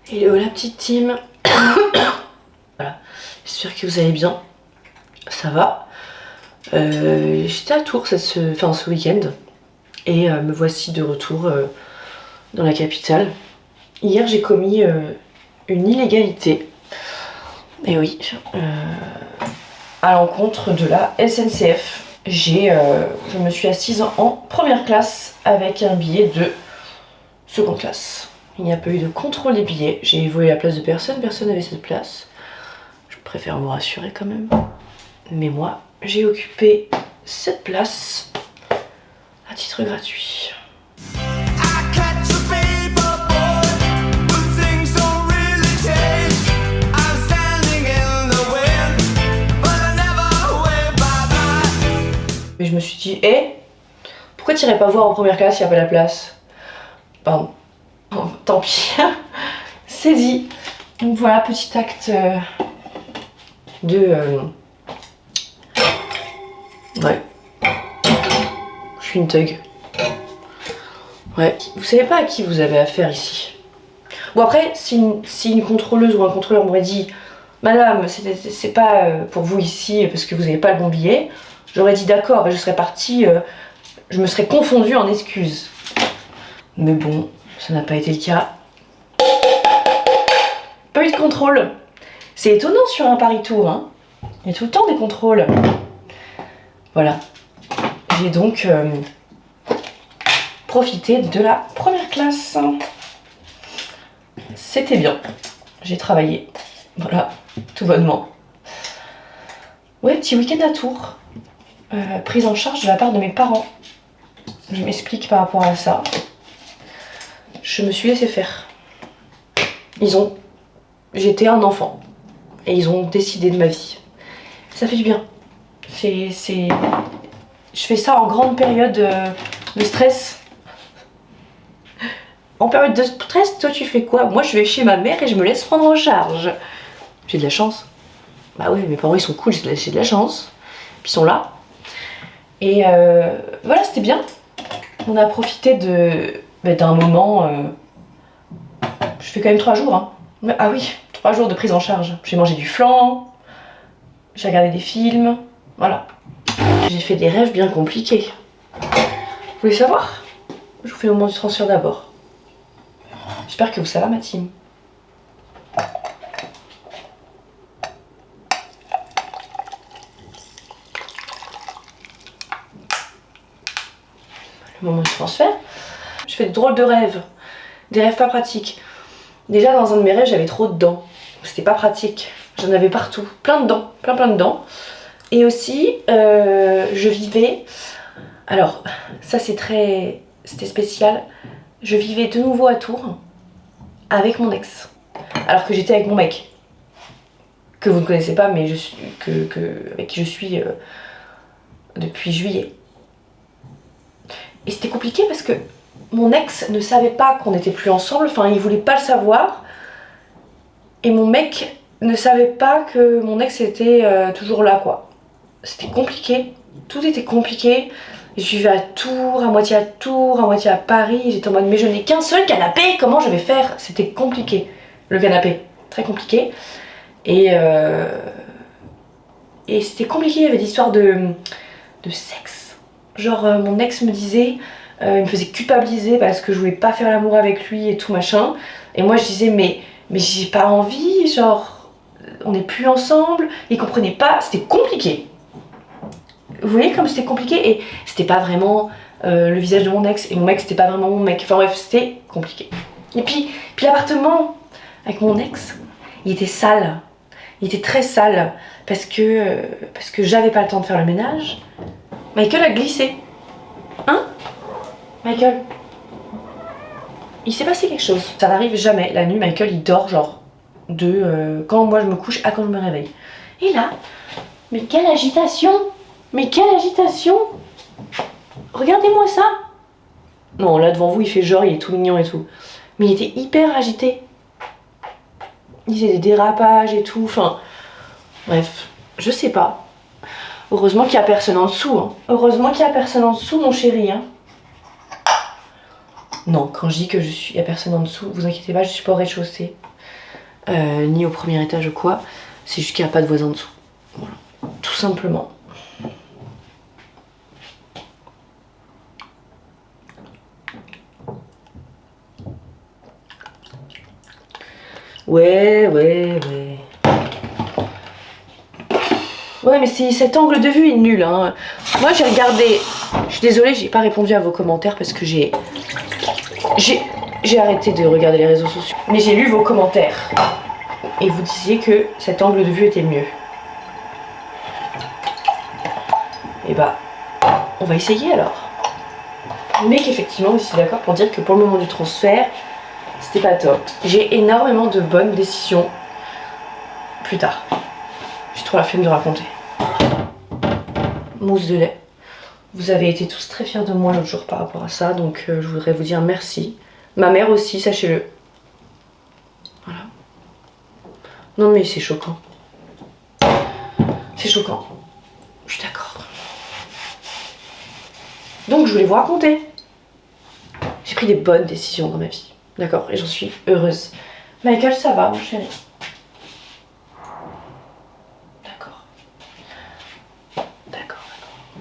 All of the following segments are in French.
Hello la petite team. Voilà, j'espère que vous allez bien. Ça va. J'étais à Tours ce week-end et me voici de retour dans la capitale. Hier j'ai commis une illégalité. Et oui, à l'encontre de la SNCF. Je me suis assise en première classe avec un billet de seconde classe. Il n'y a pas eu de contrôle des billets. J'ai volé la place de personne, personne n'avait cette place. Je préfère vous rassurer quand même. Mais moi, j'ai occupé cette place à titre gratuit. Mais je me suis dit, pourquoi t'irais pas voir en première classe, il n'y a pas la place? Pardon. Bon, tant pis. C'est dit. Donc voilà, petit acte ouais. Je suis une thug. Ouais. Vous savez pas à qui vous avez affaire ici. Bon après, si une contrôleuse ou un contrôleur m'aurait dit Madame, c'est pas pour vous ici parce que vous n'avez pas le bon billet, j'aurais dit d'accord et je serais partie, je me serais confondue en excuses. Mais bon, ça n'a pas été le cas. Pas eu de contrôle. C'est étonnant sur un Paris-Tours, hein. Il y a tout le temps des contrôles. Voilà. J'ai donc profité de la première classe. C'était bien. J'ai travaillé. Voilà, tout bonnement. Ouais, petit week-end à Tours. Prise en charge de la part de mes parents. Je m'explique par rapport à ça. Je me suis laissé faire. J'étais un enfant. Et ils ont décidé de ma vie. Ça fait du bien. Je fais ça en grande période de stress. En période de stress, toi tu fais quoi? Moi je vais chez ma mère et je me laisse prendre en charge. J'ai de la chance. Bah oui, mes parents ils sont cool, j'ai de la chance. Puis ils sont là. Et voilà, c'était bien. On a profité d'un moment. Je fais quand même 3 jours. Hein. Ah oui, 3 jours de prise en charge. J'ai mangé du flan, j'ai regardé des films, voilà. J'ai fait des rêves bien compliqués. Vous voulez savoir? Je vous fais le moment du transfert d'abord. J'espère que ça va ma team. Le moment du transfert. Je fais de drôles de rêves. Des rêves pas pratiques. Déjà dans un de mes rêves j'avais trop de dents. C'était pas pratique. J'en avais partout. Plein de dents. Plein de dents. Et aussi je vivais. Alors ça c'était spécial. Je vivais de nouveau à Tours avec mon ex. Alors que j'étais avec mon mec. Que vous ne connaissez pas mais avec qui je suis depuis juillet. Et c'était compliqué parce que mon ex ne savait pas qu'on n'était plus ensemble, enfin il voulait pas le savoir. Et mon mec ne savait pas que mon ex était toujours là quoi. C'était compliqué, tout était compliqué. Je vivais à Tours, à moitié à Paris. J'étais en mode mais je n'ai qu'un seul canapé, comment je vais faire? C'était compliqué, le canapé, très compliqué. Et c'était compliqué, il y avait des histoires de sexe. Genre mon ex me disait, il me faisait culpabiliser parce que je voulais pas faire l'amour avec lui et tout machin. Et moi je disais mais j'ai pas envie, genre on n'est plus ensemble. Il comprenait pas, c'était compliqué. Vous voyez comme c'était compliqué et c'était pas vraiment le visage de mon ex et mon mec c'était pas vraiment mon mec. Enfin bref, c'était compliqué. Et puis l'appartement avec mon ex, il était sale. Il était très sale parce que j'avais pas le temps de faire le ménage. Michael a glissé. Hein? Michael? Il s'est passé quelque chose. Ça n'arrive jamais. La nuit, Michael, il dort genre quand moi je me couche à quand je me réveille. Et là, mais quelle agitation! Mais quelle agitation! Regardez-moi ça! Non, là devant vous, il fait genre, il est tout mignon et tout. Mais il était hyper agité. Il faisait des dérapages et tout. Enfin, bref, je sais pas. Heureusement qu'il y a personne en dessous. Hein. Heureusement qu'il y a personne en dessous, mon chéri. Hein. Non, quand je dis que il y a personne en dessous, vous inquiétez pas, je suis pas au rez-de-chaussée. ni au premier étage ou quoi. C'est juste qu'il n'y a pas de voisin dessous. Voilà, tout simplement. Ouais. Ouais, mais cet angle de vue est nul, hein. Moi, j'ai regardé... Je suis désolée, j'ai pas répondu à vos commentaires parce que j'ai arrêté de regarder les réseaux sociaux. Mais j'ai lu vos commentaires. Et vous disiez que cet angle de vue était mieux. Et bah, on va essayer alors. Mais qu'effectivement, vous êtes d'accord pour dire que pour le moment du transfert, c'était pas top. J'ai énormément de bonnes décisions plus tard. J'ai trop la flemme de raconter. Mousse de lait. Vous avez été tous très fiers de moi l'autre jour par rapport à ça, donc je voudrais vous dire merci. Ma mère aussi, sachez-le. Voilà. Non mais c'est choquant. C'est choquant. Je suis d'accord. Donc je voulais vous raconter. J'ai pris des bonnes décisions dans ma vie. D'accord, et j'en suis heureuse. Michael, ça va, mon chéri? D'accord.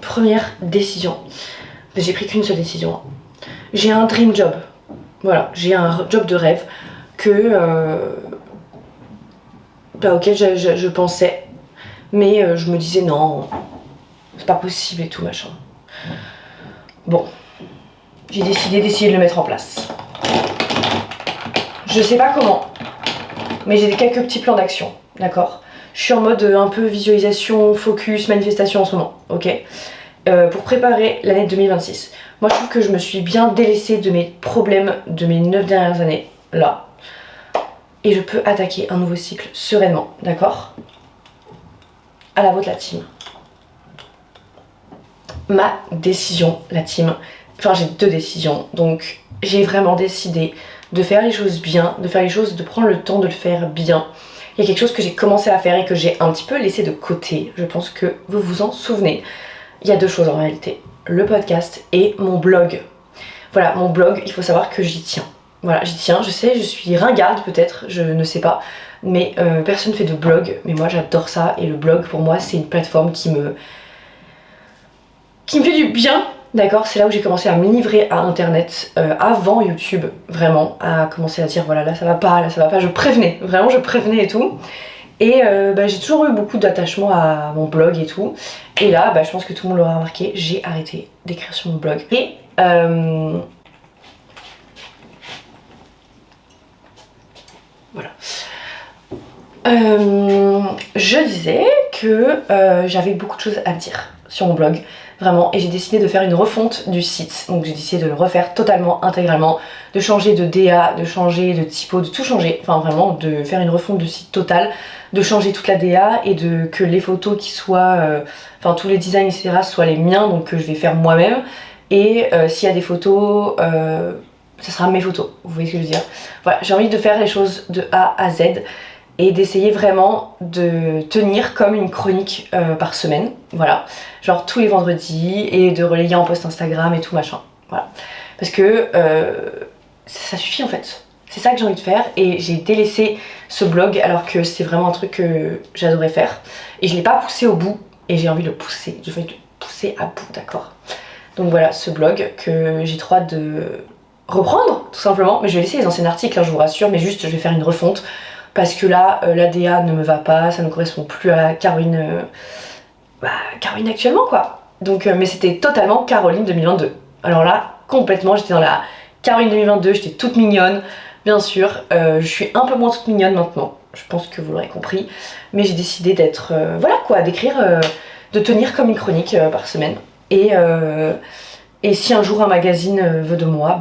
Première décision. J'ai pris qu'une seule décision. J'ai un dream job. Voilà, j'ai un job de rêve auquel je pensais. Mais je me disais non, c'est pas possible et tout machin. Bon, j'ai décidé d'essayer de le mettre en place. Je sais pas comment, mais j'ai quelques petits plans d'action, d'accord? Je suis en mode un peu visualisation, focus, manifestation en ce moment, ok? Pour préparer l'année 2026. Moi je trouve que je me suis bien délaissée de mes problèmes de mes 9 dernières années, là. Et je peux attaquer un nouveau cycle sereinement, d'accord? À la vôtre la team. Ma décision, la team. Enfin j'ai 2 décisions, donc j'ai vraiment décidé de faire les choses bien, de prendre le temps de le faire bien. Il y a quelque chose que j'ai commencé à faire et que j'ai un petit peu laissé de côté, je pense que vous vous en souvenez. Il y a 2 choses en réalité, le podcast et mon blog. Voilà, mon blog, il faut savoir que j'y tiens. Voilà, j'y tiens, je sais, je suis ringarde peut-être, je ne sais pas, mais personne ne fait de blog, mais moi j'adore ça, et le blog pour moi c'est une plateforme qui me fait du bien. D'accord, c'est là où j'ai commencé à me livrer à internet avant YouTube, vraiment, à commencer à dire voilà là ça va pas, je prévenais, vraiment je prévenais et tout. Et j'ai toujours eu beaucoup d'attachement à mon blog et tout. Et là, je pense que tout le monde l'aura remarqué, j'ai arrêté d'écrire sur mon blog. Et voilà. Je disais que j'avais beaucoup de choses à dire sur mon blog. Vraiment, et j'ai décidé de faire une refonte du site. Donc j'ai décidé de le refaire totalement, intégralement, de changer de DA, de changer de typo, de tout changer. Enfin vraiment, de faire une refonte du site total, de changer toute la DA et que les photos qui soient, enfin tous les designs etc. soient les miens, donc que je vais faire moi-même. Et s'il y a des photos, ça sera mes photos. Vous voyez ce que je veux dire? Voilà, j'ai envie de faire les choses de A à Z. Et d'essayer vraiment de tenir comme une chronique par semaine, voilà, genre tous les vendredis, et de relayer en post Instagram et tout machin, voilà, parce que ça suffit en fait, c'est ça que j'ai envie de faire, et j'ai délaissé ce blog alors que c'est vraiment un truc que j'adorais faire, et je l'ai pas poussé au bout, et j'ai envie de le pousser, j'ai envie de le pousser à bout, d'accord? Donc voilà, ce blog que j'ai trop hâte de reprendre, tout simplement, mais je vais laisser les anciens articles, hein, je vous rassure, mais juste je vais faire une refonte, parce que là, la DA ne me va pas, ça ne correspond plus à Caroline, Caroline actuellement quoi. Donc, mais c'était totalement Caroline 2022. Alors là, complètement, j'étais dans la Caroline 2022, j'étais toute mignonne, bien sûr. Je suis un peu moins toute mignonne maintenant, je pense que vous l'aurez compris. Mais j'ai décidé d'être, voilà quoi, d'écrire, de tenir comme une chronique par semaine. Et si un jour un magazine veut de moi,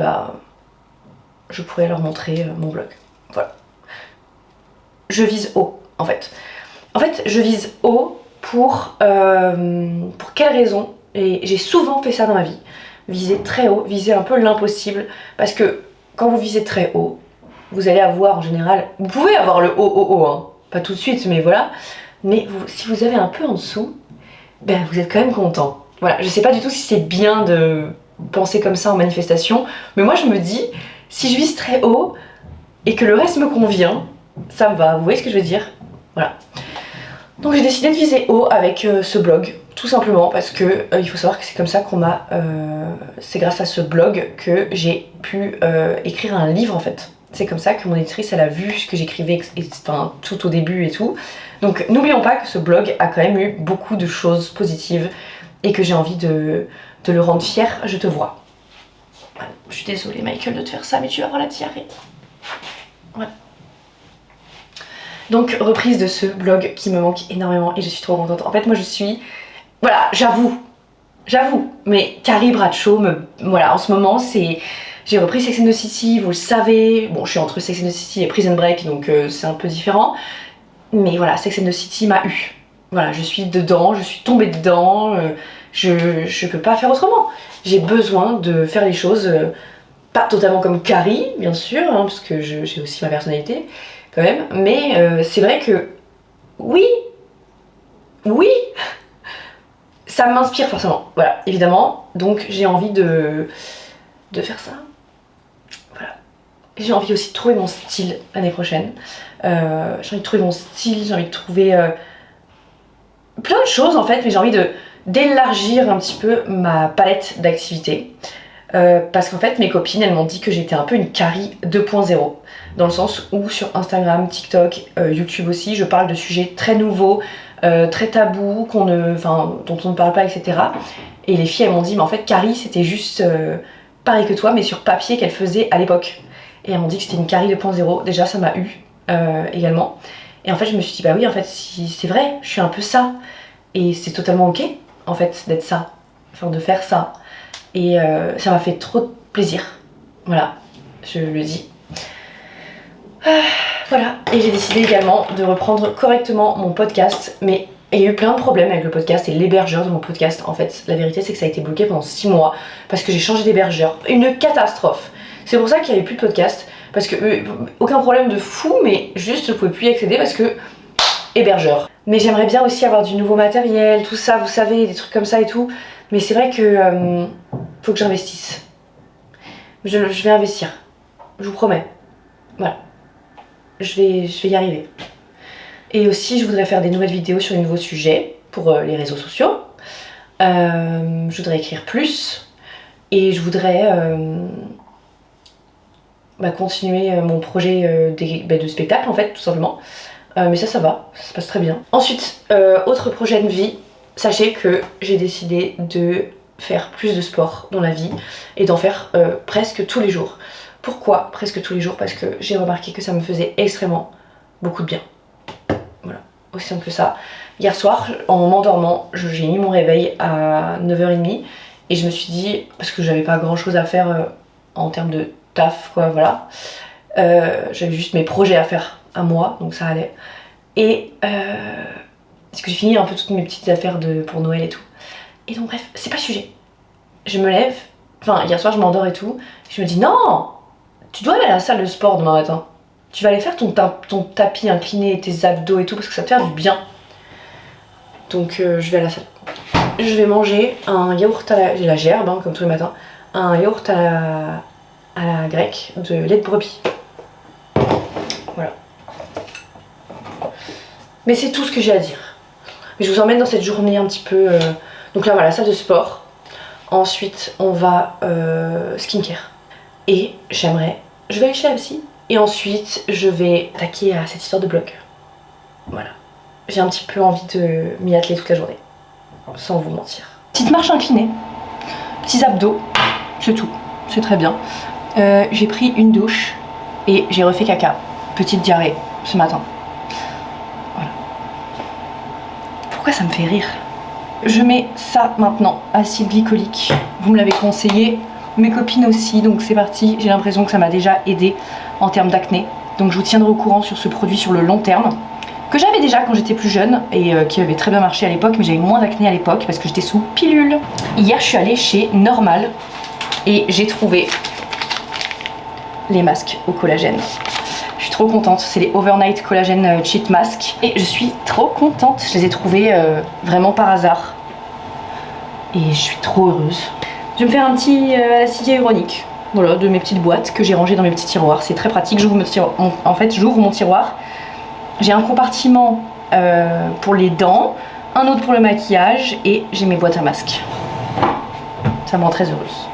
je pourrais leur montrer mon blog. Voilà. Je vise haut, en fait. En fait, je vise haut pour quelle raison? Et j'ai souvent fait ça dans ma vie. Viser très haut, viser un peu l'impossible. Parce que quand vous visez très haut, vous allez avoir en général... Vous pouvez avoir le haut, hein. Pas tout de suite, mais voilà. Mais si vous avez un peu en dessous, vous êtes quand même content. Voilà, je sais pas du tout si c'est bien de penser comme ça en manifestation. Mais moi, je me dis, si je vise très haut et que le reste me convient... ça me va, vous voyez ce que je veux dire? Voilà. Donc j'ai décidé de viser haut avec ce blog, tout simplement parce que il faut savoir que c'est comme ça qu'on m'a... c'est grâce à ce blog que j'ai pu écrire un livre en fait. C'est comme ça que mon éditrice elle a vu ce que j'écrivais enfin, tout au début et tout. Donc n'oublions pas que ce blog a quand même eu beaucoup de choses positives et que j'ai envie de le rendre fier, je te vois. Voilà. Je suis désolée Michael de te faire ça mais tu vas avoir la diarrhée. Voilà. Donc reprise de ce blog qui me manque énormément et je suis trop contente. En fait moi je suis... Voilà, j'avoue, mais Carrie Bradshaw, voilà, en ce moment c'est... J'ai repris Sex and the City, vous le savez. Bon, je suis entre Sex and the City et Prison Break, donc c'est un peu différent. Mais voilà, Sex and the City m'a eu. Voilà, je suis dedans, je suis tombée dedans, je peux pas faire autrement. J'ai besoin de faire les choses, pas totalement comme Carrie, bien sûr, hein, parce que j'ai aussi ma personnalité, quand même. Mais c'est vrai que, oui, ça m'inspire forcément, voilà, évidemment. Donc j'ai envie de faire ça. Voilà. J'ai envie aussi de trouver mon style l'année prochaine. J'ai envie de trouver mon style, j'ai envie de trouver plein de choses en fait, mais j'ai envie d'élargir un petit peu ma palette d'activités. Parce qu'en fait mes copines elles m'ont dit que j'étais un peu une Carrie 2.0 dans le sens où sur Instagram, TikTok, YouTube aussi je parle de sujets très nouveaux, très tabous, dont on ne parle pas, etc. Et les filles elles m'ont dit mais en fait Carrie c'était juste pareil que toi mais sur papier qu'elle faisait à l'époque. Et elles m'ont dit que c'était une Carrie 2.0, déjà ça m'a eu également. Et en fait je me suis dit bah oui en fait si, c'est vrai, je suis un peu ça. Et c'est totalement ok en fait d'être ça, enfin de faire ça. Et ça m'a fait trop de plaisir, voilà, je le dis. Voilà, et j'ai décidé également de reprendre correctement mon podcast, mais il y a eu plein de problèmes avec le podcast et l'hébergeur de mon podcast. En fait, la vérité c'est que ça a été bloqué pendant 6 mois parce que j'ai changé d'hébergeur. Une catastrophe. C'est pour ça qu'il n'y avait plus de podcast, parce que aucun problème de fou, mais juste je pouvais plus y accéder parce que hébergeur. Mais j'aimerais bien aussi avoir du nouveau matériel, tout ça, vous savez, des trucs comme ça et tout. Mais c'est vrai que faut que j'investisse. Je vais investir, je vous promets. Voilà, je vais y arriver. Et aussi, je voudrais faire des nouvelles vidéos sur les nouveaux sujets pour les réseaux sociaux. Je voudrais écrire plus et je voudrais continuer mon projet de spectacle en fait, tout simplement. Mais ça va, ça se passe très bien. Ensuite, autre projet de vie, sachez que j'ai décidé de faire plus de sport dans la vie et d'en faire presque tous les jours. Pourquoi presque tous les jours? Parce que j'ai remarqué que ça me faisait extrêmement beaucoup de bien. Voilà, aussi simple que ça. Hier soir, en m'endormant, j'ai mis mon réveil à 9h30 et je me suis dit, parce que j'avais pas grand chose à faire en termes de taf, quoi, voilà. J'avais juste mes projets à faire à moi, donc ça allait. Et parce que j'ai fini un peu toutes mes petites affaires pour Noël et tout. Et donc bref, c'est pas le sujet. Je me lève, enfin hier soir je m'endors et tout, je me dis non, tu dois aller à la salle de sport demain matin. Tu vas aller faire ton tapis incliné, tes abdos et tout, parce que ça te fait du bien. Donc je vais à la salle. Je vais manger un yaourt j'ai la gerbe, hein, comme tous les matins, un yaourt à la grecque de lait de brebis. Voilà. Mais c'est tout ce que j'ai à dire. Mais je vous emmène dans cette journée un petit peu... Donc là voilà, salle de sport. Ensuite on va skincare. Et je vais aller chez la psy. Et ensuite je vais attaquer à cette histoire de blog. Voilà. J'ai un petit peu envie de m'y atteler toute la journée. Sans vous mentir. Petite marche inclinée. Petits abdos. C'est tout. C'est très bien. J'ai pris une douche. Et j'ai refait caca. Petite diarrhée ce matin. Voilà. Pourquoi ça me fait rire? Je mets ça maintenant, acide glycolique. Vous me l'avez conseillé, mes copines aussi, donc c'est parti. J'ai l'impression que ça m'a déjà aidé en termes d'acné. Donc je vous tiendrai au courant sur ce produit sur le long terme. Que j'avais déjà quand j'étais plus jeune et qui avait très bien marché à l'époque, mais j'avais moins d'acné à l'époque parce que j'étais sous pilule. Hier je suis allée chez Normal et j'ai trouvé les masques au collagène. Je suis trop contente, c'est les Overnight Collagen Cheat Mask et je suis trop contente, je les ai trouvés vraiment par hasard et je suis trop heureuse. Je vais me faire un petit acide hyaluronique, Voilà, de mes petites boîtes que j'ai rangées dans mes petits tiroirs. C'est très pratique. En fait, j'ouvre mon tiroir. J'ai un compartiment pour les dents, un autre pour le maquillage et j'ai mes boîtes à masques. Ça me rend très heureuse.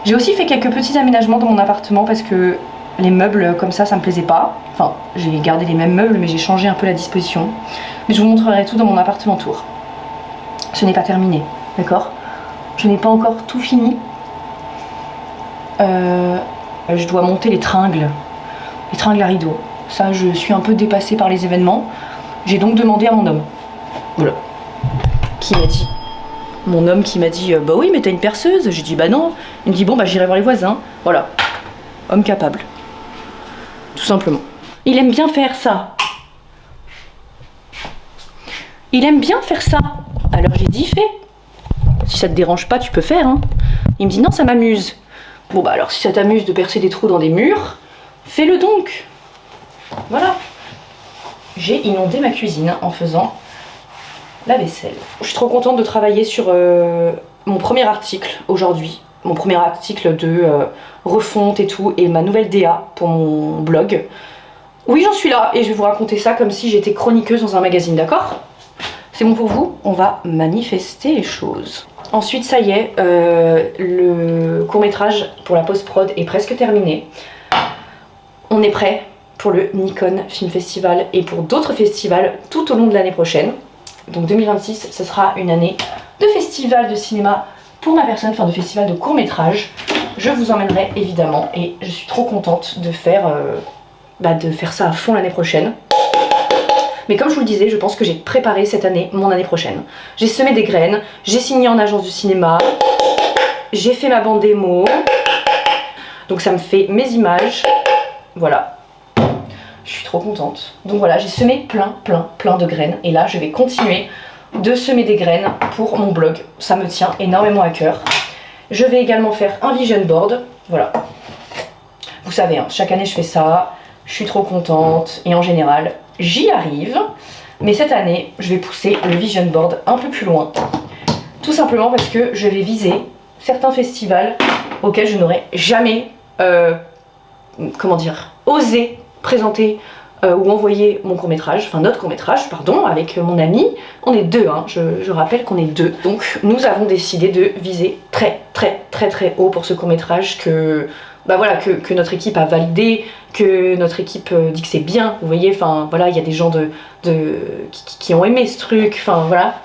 J'ai aussi fait quelques petits aménagements dans mon appartement parce que les meubles comme ça me plaisait pas. Enfin, j'ai gardé les mêmes meubles mais j'ai changé un peu la disposition. Mais je vous montrerai tout dans mon appartement tour. Ce n'est pas terminé, d'accord? Je n'ai pas encore tout fini. Je dois monter les tringles à rideaux. Ça, je suis un peu dépassée par les événements. J'ai donc demandé à mon homme. Voilà. Qui m'a dit. Mon homme qui m'a dit bah oui, mais t'as une perceuse. J'ai dit bah non. Il me dit bon, bah j'irai voir les voisins. Voilà. Homme capable. Tout simplement. Il aime bien faire ça. Il aime bien faire ça. Alors j'ai dit fais. Si ça te dérange pas, tu peux faire. Hein. Il me dit non, ça m'amuse. Bon bah alors si ça t'amuse de percer des trous dans des murs, fais-le donc. Voilà. J'ai inondé ma cuisine en faisant la vaisselle. Je suis trop contente de travailler sur mon premier article aujourd'hui. Mon premier article de refonte et tout, et ma nouvelle DA pour mon blog. Oui, j'en suis là et je vais vous raconter ça comme si j'étais chroniqueuse dans un magazine, d'accord? C'est bon pour vous? On va manifester les choses. Ensuite, ça y est, le court-métrage pour la post-prod est presque terminé. On est prêt pour le Nikon Film Festival et pour d'autres festivals tout au long de l'année prochaine. Donc 2026, ce sera une année de festival de cinéma pour ma personne, enfin de festival de court-métrage. Je vous emmènerai évidemment et je suis trop contente de faire ça à fond l'année prochaine. Mais comme je vous le disais, je pense que j'ai préparé cette année, mon année prochaine. J'ai semé des graines, j'ai signé en agence du cinéma, j'ai fait ma bande démo, donc ça me fait mes images, voilà. Je suis trop contente. Donc voilà, j'ai semé plein de graines et là je vais continuer de semer des graines pour mon blog. Ça me tient énormément à cœur. Je vais également faire un vision board, voilà. Vous savez, hein, chaque année je fais ça, je suis trop contente et en général, j'y arrive, mais cette année, je vais pousser le vision board un peu plus loin. Tout simplement parce que je vais viser certains festivals auxquels je n'aurais jamais, osé présenter ou envoyer mon court-métrage, enfin notre court-métrage, pardon, avec mon ami. On est deux, hein, je rappelle qu'on est deux. Donc nous avons décidé de viser très haut pour ce court-métrage que notre équipe a validé, que notre équipe dit que c'est bien, vous voyez, enfin voilà, il y a des gens qui ont aimé ce truc, enfin voilà.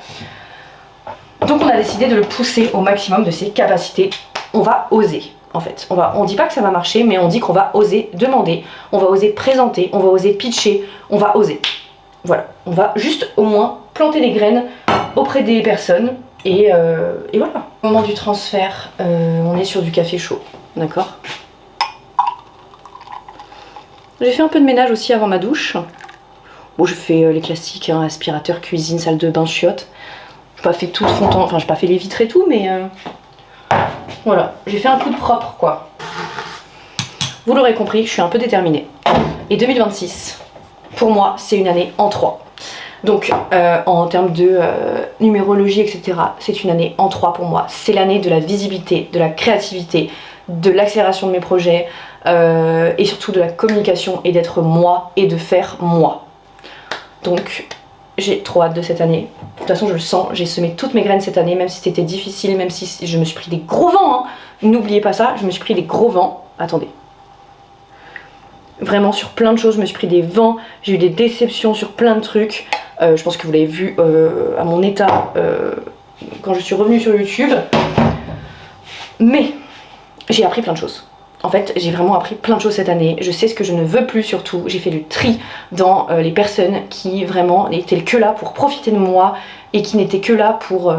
Donc on a décidé de le pousser au maximum de ses capacités. On va oser, en fait. On dit pas que ça va marcher, mais on dit qu'on va oser demander, on va oser présenter, on va oser pitcher, on va oser. Voilà, on va juste au moins planter des graines auprès des personnes et voilà. Au moment du transfert, on est sur du café chaud, d'accord ? J'ai fait un peu de ménage aussi avant ma douche. Bon, je fais les classiques, hein, aspirateur, cuisine, salle de bain, chiottes. J'ai pas fait tout de fond en... Enfin, j'ai pas fait les vitres et tout, mais... voilà, j'ai fait un coup de propre, quoi. Vous l'aurez compris, je suis un peu déterminée. Et 2026, pour moi, c'est une année en 3. Donc, en termes de numérologie, etc., c'est une année en 3 pour moi. C'est l'année de la visibilité, de la créativité, de l'accélération de mes projets, et surtout de la communication et d'être moi et de faire moi. Donc j'ai trop hâte de cette année. De toute façon je le sens, j'ai semé toutes mes graines cette année, même si c'était difficile, même si je me suis pris des gros vents, hein. N'oubliez pas ça, je me suis pris des gros vents. Attendez. Vraiment sur plein de choses, je me suis pris des vents, j'ai eu des déceptions sur plein de trucs. Je pense que vous l'avez vu à mon état quand je suis revenue sur YouTube. Mais j'ai appris plein de choses. En fait, j'ai vraiment appris plein de choses cette année. Je sais ce que je ne veux plus surtout. J'ai fait le tri dans les personnes qui vraiment n'étaient que là pour profiter de moi et qui n'étaient que là pour...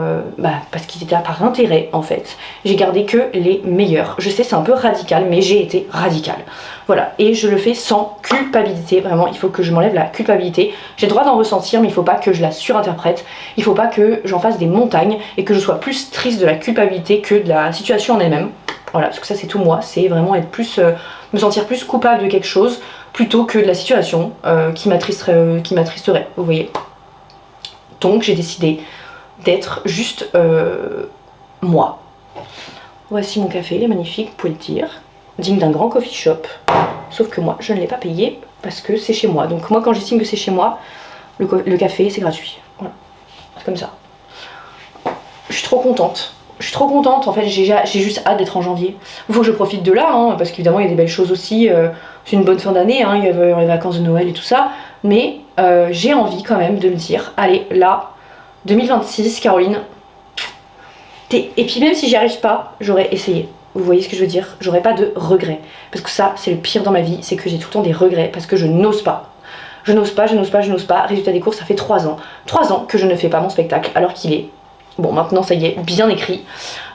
parce qu'ils étaient là par intérêt en fait. J'ai gardé que les meilleurs. Je sais, c'est un peu radical, mais j'ai été radicale. Voilà, et je le fais sans culpabilité. Vraiment, il faut que je m'enlève la culpabilité. J'ai le droit d'en ressentir, mais il ne faut pas que je la surinterprète. Il ne faut pas que j'en fasse des montagnes et que je sois plus triste de la culpabilité que de la situation en elle-même. Voilà, parce que ça c'est tout moi, c'est vraiment être plus, me sentir plus coupable de quelque chose plutôt que de la situation qui m'attristerait, vous voyez. Donc j'ai décidé d'être juste moi. Voici mon café, il est magnifique, vous pouvez le dire. Digne d'un grand coffee shop. Sauf que moi, je ne l'ai pas payé parce que c'est chez moi. Donc moi, quand j'estime que c'est chez moi, le café, c'est gratuit. Voilà, c'est comme ça. Je suis trop contente. Je suis trop contente, en fait, j'ai juste hâte d'être en janvier. Il faut que je profite de là, hein, parce qu'évidemment, il y a des belles choses aussi. C'est une bonne fin d'année, hein, il y a les vacances de Noël et tout ça. Mais j'ai envie quand même de me dire, allez, là, 2026, Caroline. Et puis même si j'y arrive pas, j'aurais essayé. Vous voyez ce que je veux dire? J'aurais pas de regrets. Parce que ça, c'est le pire dans ma vie, c'est que j'ai tout le temps des regrets parce que je n'ose pas. Je n'ose pas, je n'ose pas, je n'ose pas. Résultat des courses, ça fait 3 ans. 3 ans que je ne fais pas mon spectacle alors qu'il est... Bon, maintenant, ça y est, bien écrit.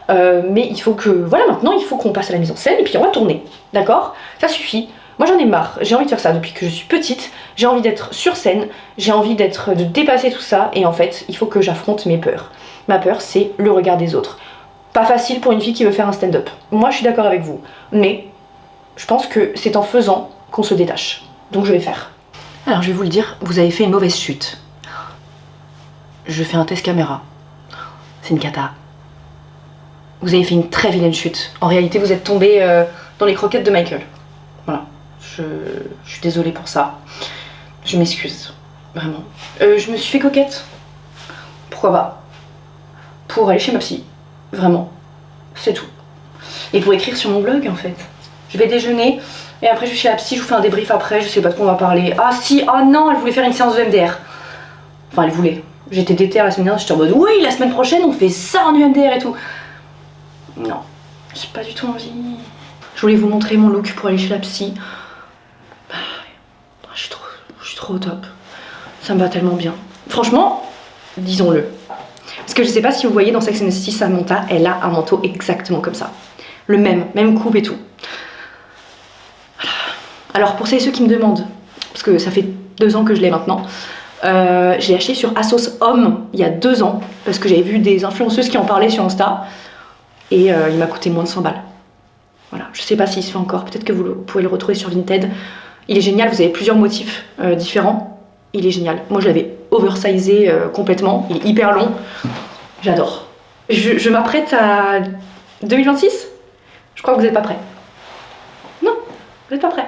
Mais il faut que... Voilà, maintenant, il faut qu'on passe à la mise en scène et puis on va tourner. D'accord? Ça suffit. Moi, j'en ai marre. J'ai envie de faire ça depuis que je suis petite. J'ai envie d'être sur scène. J'ai envie de dépasser tout ça. Et en fait, il faut que j'affronte mes peurs. Ma peur, c'est le regard des autres. Pas facile pour une fille qui veut faire un stand-up. Moi, je suis d'accord avec vous. Mais je pense que c'est en faisant qu'on se détache. Donc, je vais faire. Alors, je vais vous le dire, vous avez fait une mauvaise chute. Je fais un test caméra. C'est une cata. Vous avez fait une très vilaine chute. En réalité, vous êtes tombé dans les croquettes de Michael. Voilà. Je suis désolée pour ça. Je m'excuse. Vraiment. Je me suis fait coquette. Pourquoi pas? Pour aller chez ma psy. Vraiment. C'est tout. Et pour écrire sur mon blog, en fait. Je vais déjeuner et après je vais chez la psy, je vous fais un débrief après, je sais pas de quoi on va parler. Ah si, ah non, elle voulait faire une séance de MDR. Enfin, elle voulait. J'étais déter la semaine dernière, j'étais en mode oui, la semaine prochaine on fait ça en UMDR et tout. Non, j'ai pas du tout envie. Je voulais vous montrer mon look pour aller chez la psy. Je suis trop au top. Ça me va tellement bien. Franchement, disons-le. Parce que je sais pas si vous voyez dans Sex and the City, Samantha, elle a un manteau exactement comme ça. Le même coupe et tout. Voilà. Alors pour celles et ceux qui me demandent, parce que ça fait 2 ans que je l'ai maintenant, je l'ai acheté sur Asos Homme il y a 2 ans, parce que j'avais vu des influenceuses qui en parlaient sur Insta, et il m'a coûté moins de 100 balles. Voilà, je sais pas s'il se fait encore, peut-être que vous pouvez le retrouver sur Vinted. Il est génial, vous avez plusieurs motifs différents. Il est génial. Moi je l'avais oversizé complètement, il est hyper long. J'adore. Je m'apprête à 2026. Je crois que vous n'êtes pas prêts. Non, vous n'êtes pas prêts.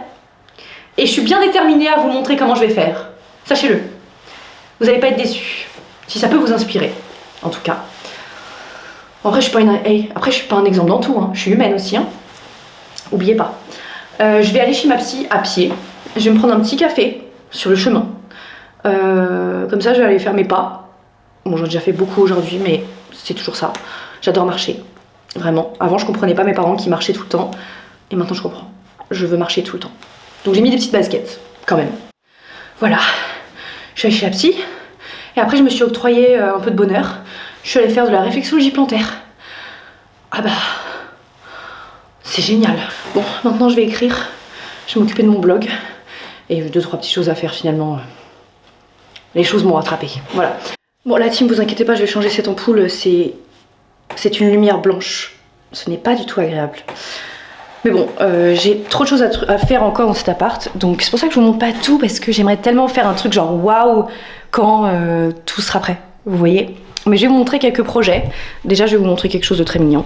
Et je suis bien déterminée à vous montrer comment je vais faire. Sachez-le. Vous n'allez pas être déçus. Si ça peut vous inspirer, en tout cas. Après, je suis pas un exemple dans tout. Hein. Je suis humaine aussi. Hein. Oubliez pas. Je vais aller chez ma psy à pied. Je vais me prendre un petit café sur le chemin. Comme ça, je vais aller faire mes pas. Bon, j'en ai déjà fait beaucoup aujourd'hui, mais c'est toujours ça. J'adore marcher. Vraiment. Avant, je comprenais pas mes parents qui marchaient tout le temps. Et maintenant, je comprends. Je veux marcher tout le temps. Donc, j'ai mis des petites baskets, quand même. Voilà. Je suis allée chez la psy. Et après, je me suis octroyé un peu de bonheur. Je suis allée faire de la réflexologie plantaire. Ah bah... c'est génial. Bon, maintenant, je vais écrire. Je vais m'occuper de mon blog. Et 2-3 petites choses à faire, finalement. Les choses m'ont rattrapé. Voilà. Bon, la team, vous inquiétez pas, je vais changer cette ampoule. C'est une lumière blanche. Ce n'est pas du tout agréable. Mais bon, j'ai trop de choses à faire encore dans cet appart. Donc c'est pour ça que je vous montre pas tout, parce que j'aimerais tellement faire un truc genre waouh quand tout sera prêt. Vous voyez? Mais je vais vous montrer quelques projets. Déjà, je vais vous montrer quelque chose de très mignon.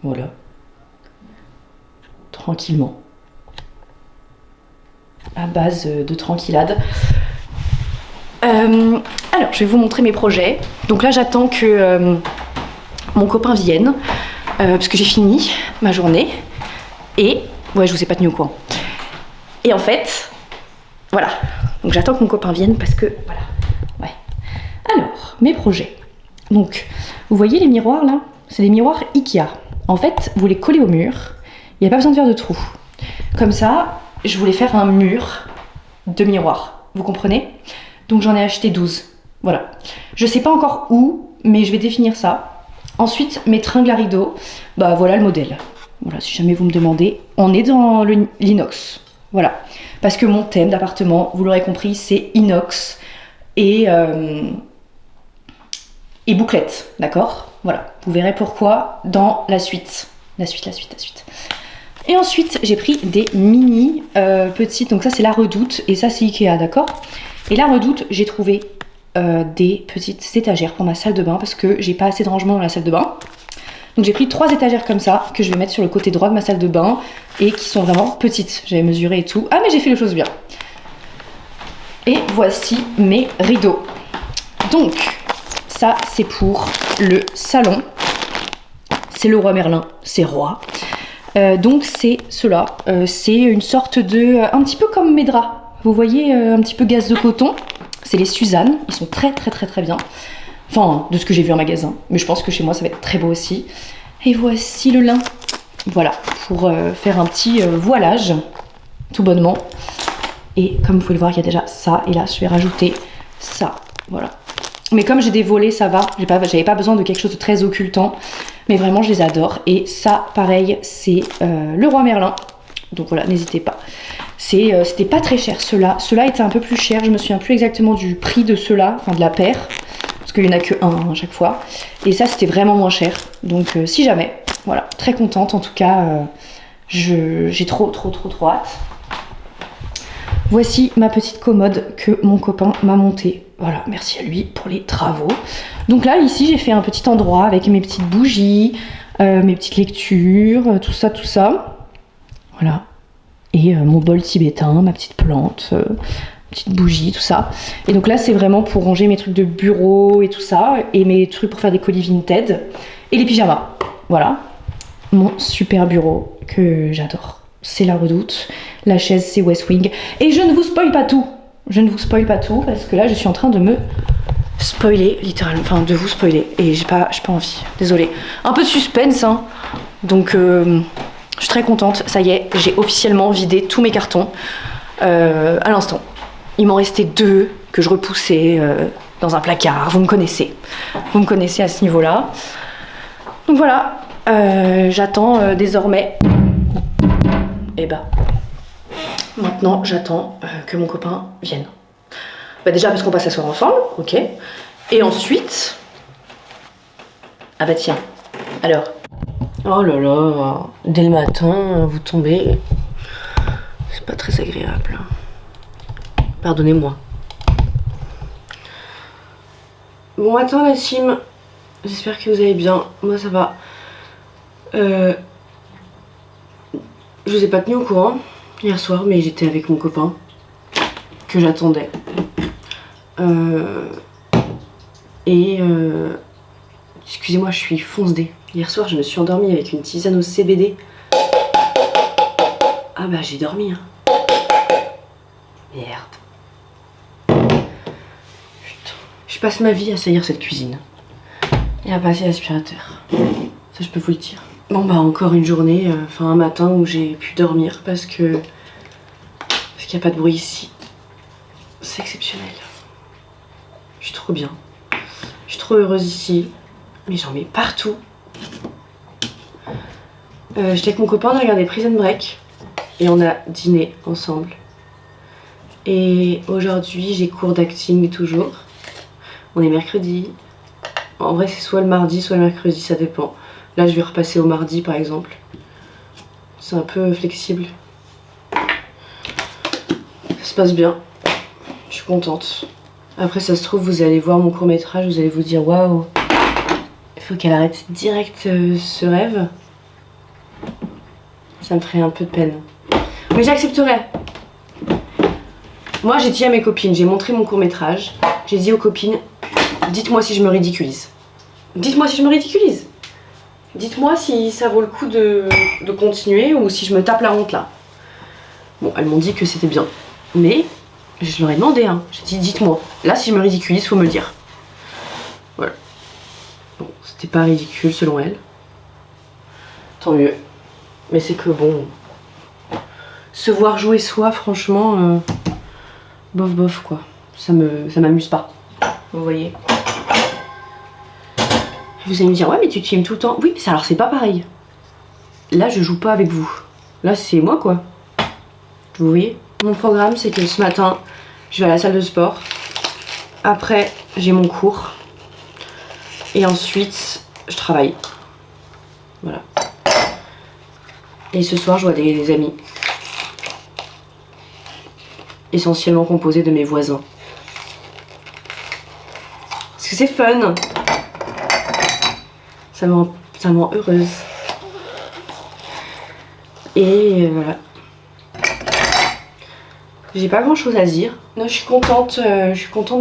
Voilà. Tranquillement. À base de tranquillade. Alors, je vais vous montrer mes projets. Donc là, j'attends que mon copain vienne, parce que j'ai fini ma journée. Et, ouais, je vous ai pas tenu au courant. Et en fait, voilà. Donc j'attends que mon copain vienne parce que, voilà. Ouais. Alors, mes projets. Donc, vous voyez les miroirs là? C'est des miroirs Ikea. En fait, vous les collez au mur. Il n'y a pas besoin de faire de trous. Comme ça, je voulais faire un mur de miroirs. Vous comprenez? Donc j'en ai acheté 12. Voilà. Je sais pas encore où, mais je vais définir ça. Ensuite, mes tringles à rideaux. Bah voilà le modèle. Voilà, si jamais vous me demandez. On est dans l'inox. Voilà. Parce que mon thème d'appartement, vous l'aurez compris, c'est inox et bouclette. D'accord? Voilà. Vous verrez pourquoi dans la suite. La suite. Et ensuite, j'ai pris des mini petites. Donc ça, c'est la Redoute. Et ça, c'est Ikea, d'accord? Et la Redoute, j'ai trouvé des petites étagères pour ma salle de bain parce que j'ai pas assez de rangement dans la salle de bain. Donc j'ai pris 3 étagères comme ça, que je vais mettre sur le côté droit de ma salle de bain, et qui sont vraiment petites. J'avais mesuré et tout. Ah mais j'ai fait les choses bien. Et voici mes rideaux. Donc, ça c'est pour le salon. C'est le roi Merlin, c'est roi. Donc c'est cela, c'est une sorte de... un petit peu comme mes draps. Vous voyez, un petit peu gaze de coton. C'est les Suzanne, ils sont très bien. Enfin, de ce que j'ai vu en magasin. Mais je pense que chez moi, ça va être très beau aussi. Et voici le lin. Voilà, pour faire un petit voilage, tout bonnement. Et comme vous pouvez le voir, il y a déjà ça. Et là, je vais rajouter ça. Voilà. Mais comme j'ai des volets, ça va. J'avais pas besoin de quelque chose de très occultant. Mais vraiment, je les adore. Et ça, pareil, c'est le roi Merlin. Donc voilà, n'hésitez pas. C'était pas très cher, ceux-là. Ceux-là étaient un peu plus chers. Je me souviens plus exactement du prix de ceux-là, enfin de la paire. Parce qu'il n'y en a que un à chaque fois. Et ça, c'était vraiment moins cher. Donc si jamais, voilà, très contente. En tout cas, j'ai trop hâte. Voici ma petite commode que mon copain m'a montée. Voilà, merci à lui pour les travaux. Donc là, ici, j'ai fait un petit endroit avec mes petites bougies, mes petites lectures, tout ça. Voilà. Et mon bol tibétain, ma petite plante, petite bougie, tout ça. Et donc là, c'est vraiment pour ranger mes trucs de bureau et tout ça, et mes trucs pour faire des colis Vinted, et les pyjamas. Voilà. Mon super bureau que j'adore. C'est la Redoute. La chaise, c'est West Wing. Et je ne vous spoil pas tout. Je ne vous spoil pas tout, parce que là, je suis en train de me spoiler, littéralement. Enfin, de vous spoiler. Et j'ai pas envie. Désolée. Un peu de suspense, hein. Donc, je suis très contente. Ça y est, j'ai officiellement vidé tous mes cartons à l'instant. Il m'en restait 2 que je repoussais dans un placard. Vous me connaissez. Vous me connaissez à ce niveau-là. Donc voilà. J'attends désormais... Et bah... Maintenant, j'attends que mon copain vienne. Bah déjà parce qu'on va s'asseoir ensemble, ok. Et ensuite... Ah bah tiens, alors... Oh là là, dès le matin, vous tombez... C'est pas très agréable. Pardonnez-moi. Bon matin la team. J'espère que vous allez bien. Moi ça va. Je vous ai pas tenu au courant hier soir, mais j'étais avec mon copain que j'attendais. Excusez-moi, je suis fonce-dé. Hier soir, je me suis endormie avec une tisane au CBD. Ah bah j'ai dormi. Hein. Merde. Putain. Je passe ma vie à saillir cette cuisine. Et à passer l'aspirateur. Ça, je peux vous le dire. Bon bah encore une journée, enfin un matin où j'ai pu dormir parce qu'il n'y a pas de bruit ici. C'est exceptionnel. Je suis trop bien. Je suis trop heureuse ici. Mais j'en mets partout. J'étais avec mon copain, on a regardé Prison Break. Et on a dîné ensemble. Et aujourd'hui j'ai cours d'acting toujours. On est mercredi. En vrai c'est soit le mardi soit le mercredi, ça dépend. Là je vais repasser au mardi par exemple. C'est un peu flexible. Ça se passe bien. Je suis contente. Après ça se trouve vous allez voir mon court-métrage, vous allez vous dire waouh, il faut qu'elle arrête direct ce rêve. Ça me ferait un peu de peine. Mais j'accepterai. Moi j'ai dit à mes copines, j'ai montré mon court-métrage. J'ai dit aux copines, dites-moi si je me ridiculise. Dites-moi si je me ridiculise. Dites-moi si ça vaut le coup de continuer ou si je me tape la honte là. Bon, elles m'ont dit que c'était bien. Mais je leur ai demandé, hein. J'ai dit dites-moi. Là si je me ridiculise, faut me le dire. Voilà. Bon, c'était pas ridicule selon elles. Tant mieux. Mais c'est que bon... Se voir jouer soi, franchement... bof quoi. Ça m'amuse pas. Vous voyez. Vous allez me dire, ouais mais tu te filmes tout le temps. Oui, mais alors c'est pas pareil. Là je joue pas avec vous. Là c'est moi quoi. Vous voyez. Mon programme c'est que ce matin, je vais à la salle de sport. Après, j'ai mon cours. Et ensuite, je travaille. Voilà. Et ce soir, je vois des amis. Essentiellement composés de mes voisins. Parce que c'est fun. totalement heureuse. Et voilà. J'ai pas grand chose à dire. Non, je suis contente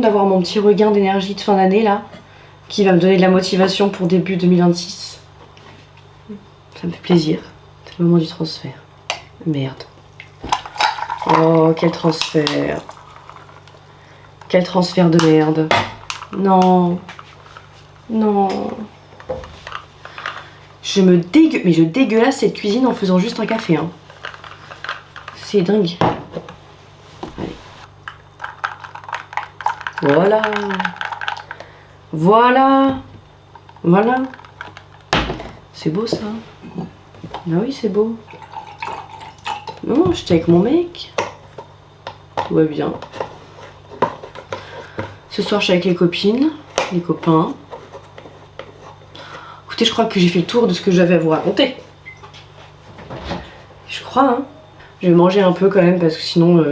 d'avoir mon petit regain d'énergie de fin d'année là, qui va me donner de la motivation pour début 2026. Ça me fait plaisir. C'est le moment du transfert. Merde. Oh, quel transfert. Quel transfert de merde. Non. Non. Mais je dégueulasse cette cuisine en faisant juste un café. Hein. C'est dingue. Allez. Voilà. Voilà. Voilà. C'est beau ça. Ah oui, c'est beau. Non, j'étais avec mon mec. Tout va bien. Ce soir, je suis avec les copines, les copains. Écoutez, je crois que j'ai fait le tour de ce que j'avais à vous raconter. Je crois, hein. Je vais manger un peu quand même parce que sinon,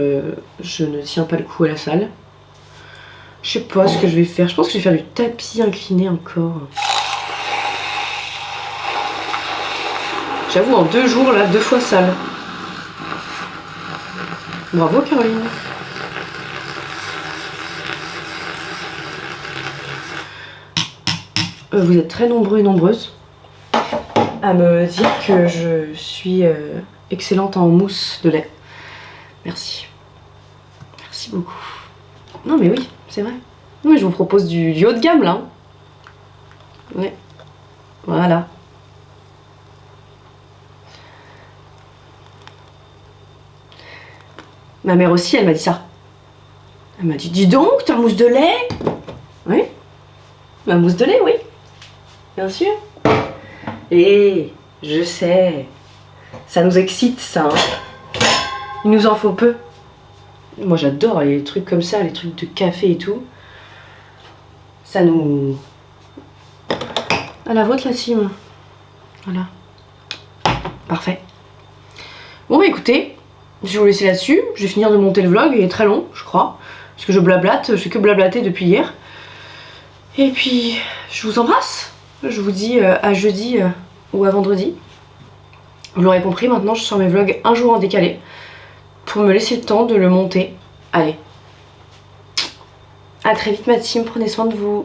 je ne tiens pas le coup à la salle. Je sais pas ce que je vais faire. Je pense que je vais faire du tapis incliné encore. J'avoue, en 2 jours, là, 2 fois salle. Bravo, Caroline. Vous êtes très nombreux et nombreuses à me dire que je suis excellente en mousse de lait. Merci. Merci beaucoup. Non mais oui, c'est vrai. Non mais je vous propose du haut de gamme là. Ouais. Voilà. Ma mère aussi, elle m'a dit ça. Elle m'a dit, dis donc, ta mousse de lait? Oui. Ma mousse de lait, oui. Bien sûr. Et je sais. Ça nous excite, ça. Hein. Il nous en faut peu. Moi, j'adore les trucs comme ça, les trucs de café et tout. Ça nous... À la vôtre, la team. Voilà. Parfait. Bon, bah écoutez, je vais vous laisser là-dessus. Je vais finir de monter le vlog. Il est très long, je crois. Parce que je blablate. Je fais que blablater depuis hier. Et puis, je vous embrasse. Je vous dis à jeudi ou à vendredi. Vous l'aurez compris, maintenant, je sors mes vlogs un jour en décalé. Pour me laisser le temps de le monter. Allez. À très vite, ma team. Prenez soin de vous.